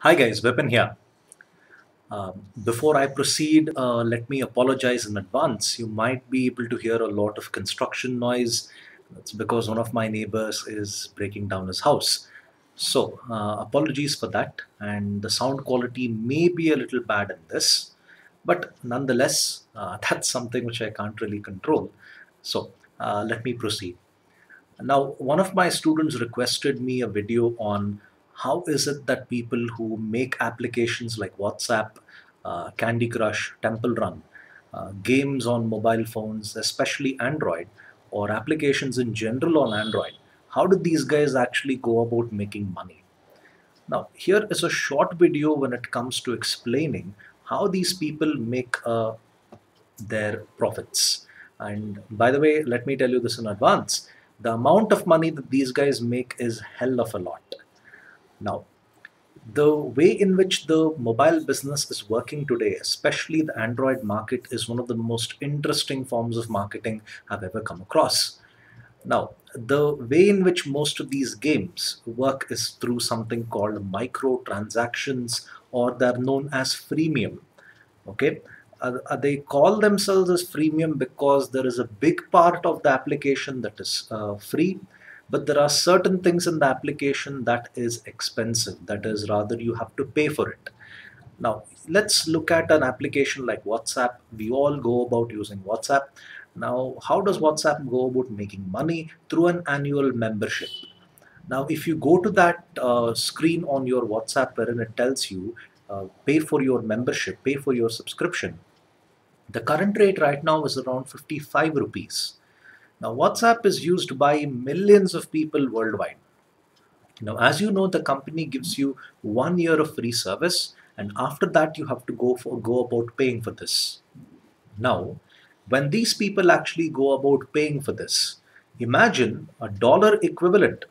Hi guys, Vipin here. Before I proceed, let me apologize in advance. You might be able to hear a lot of construction noise. That's because one of my neighbors is breaking down his house. So, apologies for that. And the sound quality may be a little bad in this, but nonetheless, that's something which I can't really control. So, let me proceed. Now, one of my students requested me a video on how is it that people who make applications like WhatsApp, Candy Crush, Temple Run, games on mobile phones, especially Android, or applications in general on Android, how do these guys actually go about making money? Now, here is a short video when it comes to explaining how these people make their profits. And by the way, let me tell you this in advance. The amount of money that these guys make is hell of a lot. Now, the way in which the mobile business is working today, especially the Android market, is one of the most interesting forms of marketing I've ever come across. Now, the way in which most of these games work is through something called microtransactions, or they're known as freemium. Okay, they call themselves as freemium because there is a big part of the application that is free, but there are certain things in the application that is expensive, that is rather you have to pay for it. Now, let's look at an application like WhatsApp. We all go about using WhatsApp. Now, how does WhatsApp go about making money? Through an annual membership. Now, if you go to that screen on your WhatsApp wherein it tells you pay for your membership, pay for your subscription, the current rate right now is around 55 rupees. Now, WhatsApp is used by millions of people worldwide. Now, as you know, the company gives you 1 year of free service, and after that, you have to go about paying for this. Now, when these people actually go about paying for this, imagine a dollar equivalent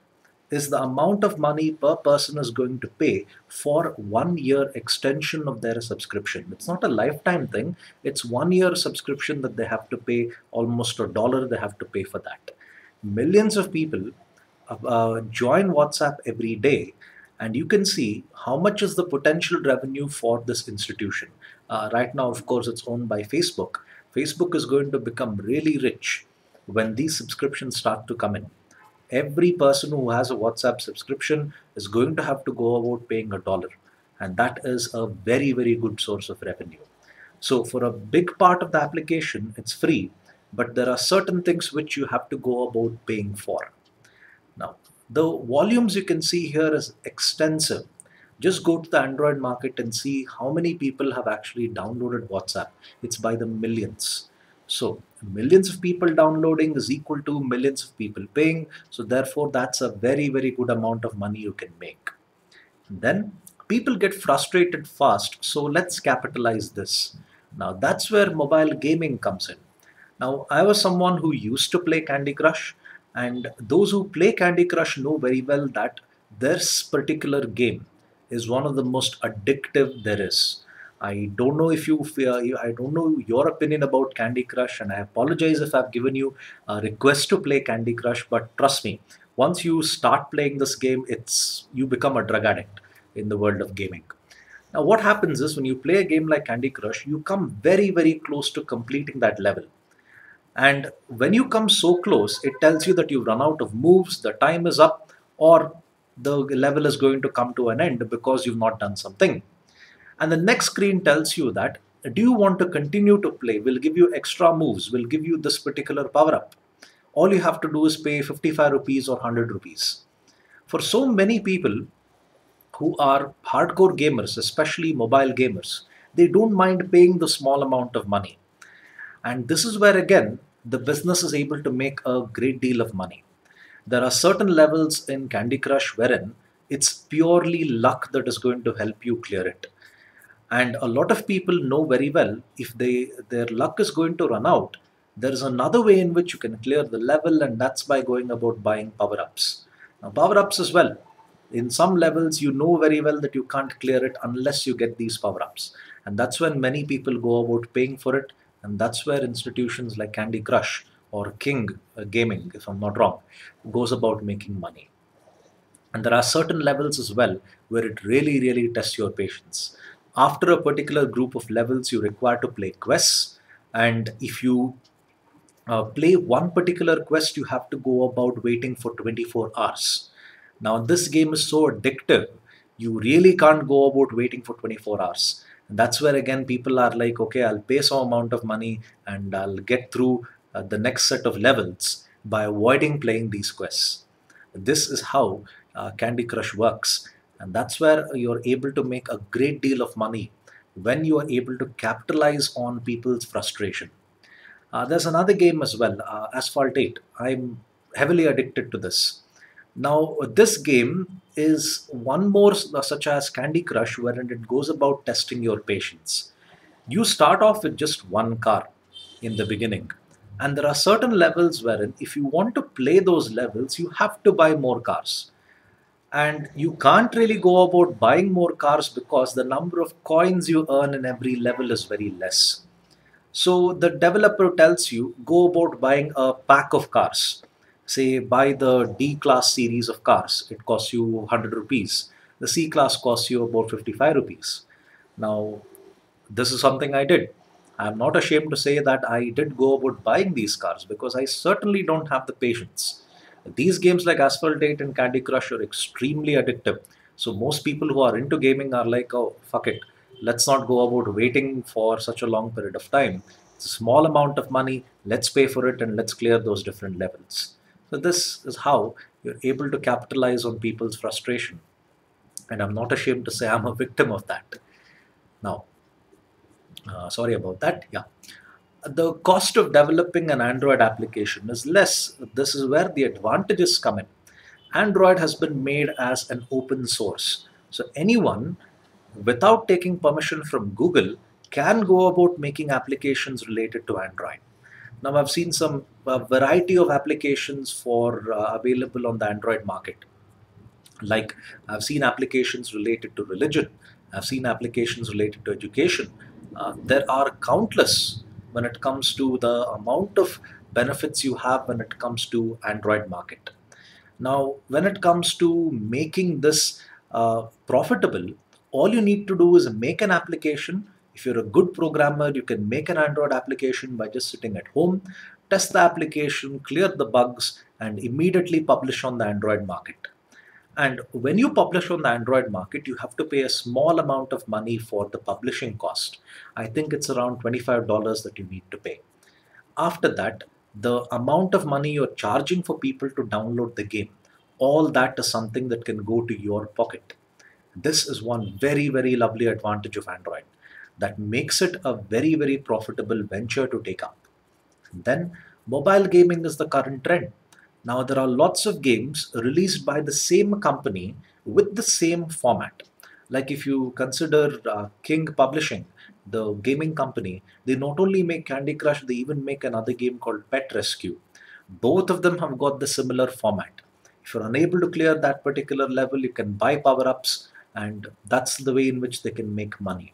is the amount of money per person is going to pay for 1 year extension of their subscription. It's not a lifetime thing, it's 1 year subscription that they have to pay almost a dollar, they have to pay for that. Millions of people join WhatsApp every day, and you can see how much is the potential revenue for this institution. Right now, of course, it's owned by Facebook. Facebook is going to become really rich when these subscriptions start to come in. Every person who has a WhatsApp subscription is going to have to go about paying a dollar, and that is a very, very good source of revenue. So, for a big part of the application, it's free, but there are certain things which you have to go about paying for. Now, the volumes you can see here is extensive. Just go to the Android market and see how many people have actually downloaded WhatsApp. It's by the millions. So, millions of people downloading is equal to millions of people paying. So, therefore, that's a very, very good amount of money you can make. Then, people get frustrated fast. So, let's capitalize this. Now, that's where mobile gaming comes in. Now, I was someone who used to play Candy Crush, and those who play Candy Crush know very well that this particular game is one of the most addictive there is. I don't know if you fear, I don't know your opinion about Candy Crush, and I apologize if I've given you a request to play Candy Crush, but trust me, once you start playing this game, it's you become a drug addict in the world of gaming. Now, what happens is when you play a game like Candy Crush, you come very, very close to completing that level. And when you come so close, it tells you that you've run out of moves, the time is up, or the level is going to come to an end because you've not done something. And the next screen tells you that do you want to continue to play? We'll give you extra moves, we'll give you this particular power up. All you have to do is pay 55 rupees or 100 rupees. For so many people who are hardcore gamers, especially mobile gamers, they don't mind paying the small amount of money. And this is where, again, the business is able to make a great deal of money. There are certain levels in Candy Crush wherein it's purely luck that is going to help you clear it. And a lot of people know very well if their luck is going to run out, there is another way in which you can clear the level, and that's by going about buying power ups. Now, power ups as well. In some levels, you know very well that you can't clear it unless you get these power ups. And that's when many people go about paying for it. And that's where institutions like Candy Crush or King Gaming, if I'm not wrong, goes about making money. And there are certain levels as well where it really, really tests your patience. After a particular group of levels, you require to play quests. And if you play one particular quest, you have to go about waiting for 24 hours. Now, this game is so addictive, you really can't go about waiting for 24 hours. And that's where, again, people are like, okay, I'll pay some amount of money and I'll get through the next set of levels by avoiding playing these quests. This is how Candy Crush works. And that's where you're able to make a great deal of money when you are able to capitalize on people's frustration. There's another game as well, Asphalt 8. I'm heavily addicted to this. Now, this game is one more such as Candy Crush, wherein it goes about testing your patience. You start off with just one car in the beginning, and there are certain levels wherein, if you want to play those levels, you have to buy more cars. And you can't really go about buying more cars because the number of coins you earn in every level is very less. So the developer tells you go about buying a pack of cars. Say buy the D class series of cars. It costs you 100 rupees. The C class costs you about 55 rupees. Now this is something I did. I'm not ashamed to say that I did go about buying these cars because I certainly don't have the patience. These games like Asphalt 8 and Candy Crush are extremely addictive. So most people who are into gaming are like, oh, fuck it. Let's not go about waiting for such a long period of time. It's a small amount of money. Let's pay for it and let's clear those different levels. So this is how you're able to capitalize on people's frustration. And I'm not ashamed to say I'm a victim of that. Now, sorry about that. Yeah. The cost of developing an Android application is less. This is where the advantages come in. Android has been made as an open source. So anyone, without taking permission from Google, can go about making applications related to Android. Now, I've seen some variety of applications for available on the Android market. Like I've seen applications related to religion, I've seen applications related to education. There are countless when it comes to the amount of benefits you have when it comes to Android market. Now, when it comes to making this profitable, all you need to do is make an application. If you're a good programmer, you can make an Android application by just sitting at home, test the application, clear the bugs, and immediately publish on the Android market. And when you publish on the Android market, you have to pay a small amount of money for the publishing cost. I think it's around $25 that you need to pay. After that, the amount of money you're charging for people to download the game, all that is something that can go to your pocket. This is one very, very lovely advantage of Android that makes it a very, very profitable venture to take up. Then, mobile gaming is the current trend. Now, there are lots of games released by the same company with the same format. Like if you consider King Publishing, the gaming company, they not only make Candy Crush, they even make another game called Pet Rescue. Both of them have got the similar format. If you're unable to clear that particular level, you can buy power ups, and that's the way in which they can make money.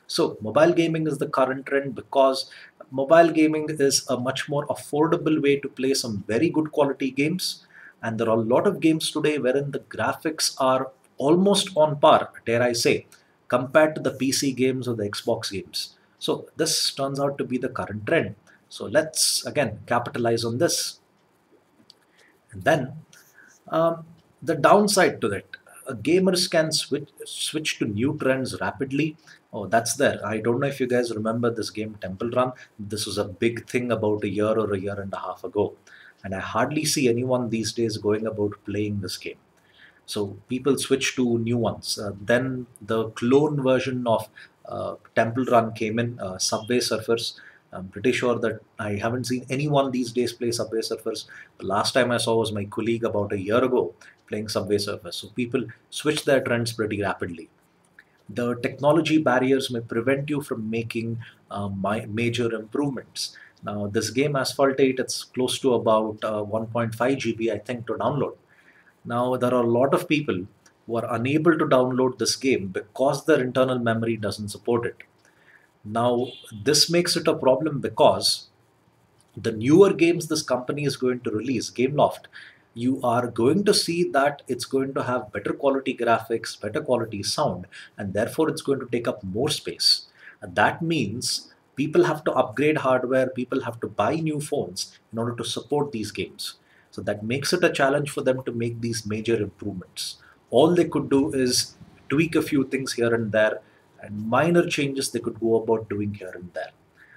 So, mobile gaming is the current trend because mobile gaming is a much more affordable way to play some very good quality games. And there are a lot of games today wherein the graphics are almost on par, dare I say, compared to the PC games or the Xbox games. So, this turns out to be the current trend. So, let's again capitalize on this. And then the downside to that, gamers can switch to new trends rapidly. Oh, that's there. I don't know if you guys remember this game Temple Run. This was a big thing about a year or a year and a half ago, and I hardly see anyone these days going about playing this game. So people switch to new ones. Then the clone version of Temple Run came in, Subway Surfers. I'm pretty sure that I haven't seen anyone these days play Subway Surfers. The last time I saw was my colleague about a year ago playing Subway Surfers. So people switch their trends pretty rapidly. The technology barriers may prevent you from making major improvements. Now, this game Asphalt 8, it's close to about 1.5 GB, I think, to download. Now, there are a lot of people who are unable to download this game because their internal memory doesn't support it. Now, this makes it a problem because the newer games this company is going to release, Gameloft, you are going to see that it's going to have better quality graphics, better quality sound, and therefore it's going to take up more space. And that means people have to upgrade hardware, people have to buy new phones in order to support these games. So that makes it a challenge for them to make these major improvements. All they could do is tweak a few things here and there, and minor changes they could go about doing here and there.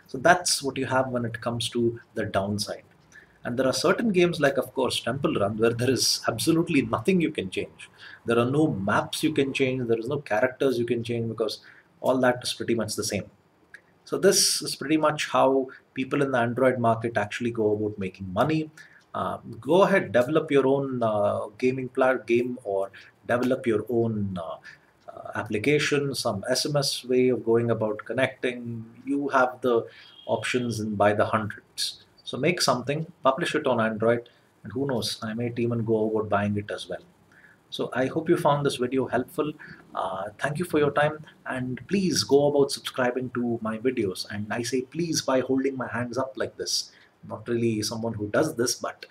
So that's what you have when it comes to the downside. And there are certain games like, of course, Temple Run, where there is absolutely nothing you can change. There are no maps you can change, there is no characters you can change because all that is pretty much the same. So this is pretty much how people in the Android market actually go about making money. Go ahead, develop your own game, or develop your own application, some SMS way of going about connecting. You have the options in by the hundreds. So make something, publish it on Android, and who knows, I might even go about buying it as well. So I hope you found this video helpful. Thank you for your time, and please go about subscribing to my videos. And I say please by holding my hands up like this. Not really someone who does this, but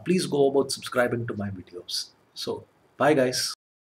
please go about subscribing to my videos. So bye guys.